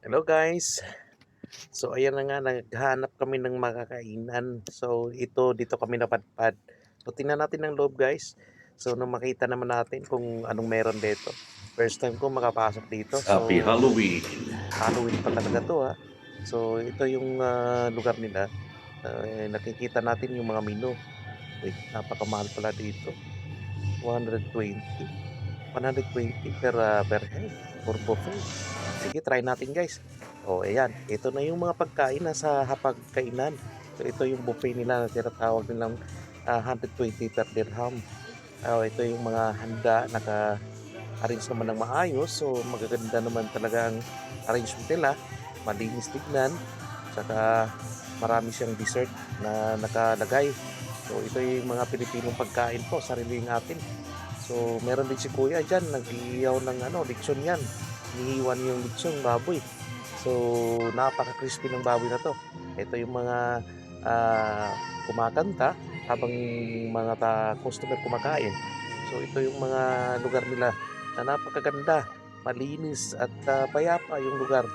Hello guys. So ayan na nga, naghahanap kami ng makakainan. So ito, dito kami napadpad. So tingnan natin ang loob guys. So nung makita naman natin kung anong meron dito. First time ko makapasok dito. Happy So Halloween! Halloween pa talaga to ha. So ito yung lugar nila. Nakikita natin yung mga menu. Wait, napakamahal pala dito. 120. 120 per head for buffet. Sige, try natin guys. O, ayan. Ito na yung mga pagkain na sa hapagkainan. So, ito yung buffet nila na tinatawag nilang 120 per dirham. Ito yung mga handa, naka-arrange naman ng maayos. So, magaganda naman talaga ang arrangement nila. Malinis tignan. Saka marami siyang dessert na nakalagay. So, ito yung mga Pilipinong pagkain po, sariling atin. So, meron din si Kuya dyan, nag-iiyaw ng lechon yan. Iniiwan yung lechon, baboy. So, napaka-crispy ng baboy na to. Ito yung mga kumakanta habang mga customer kumakain. So, ito yung mga lugar nila na napakaganda, malinis at payapa yung lugar.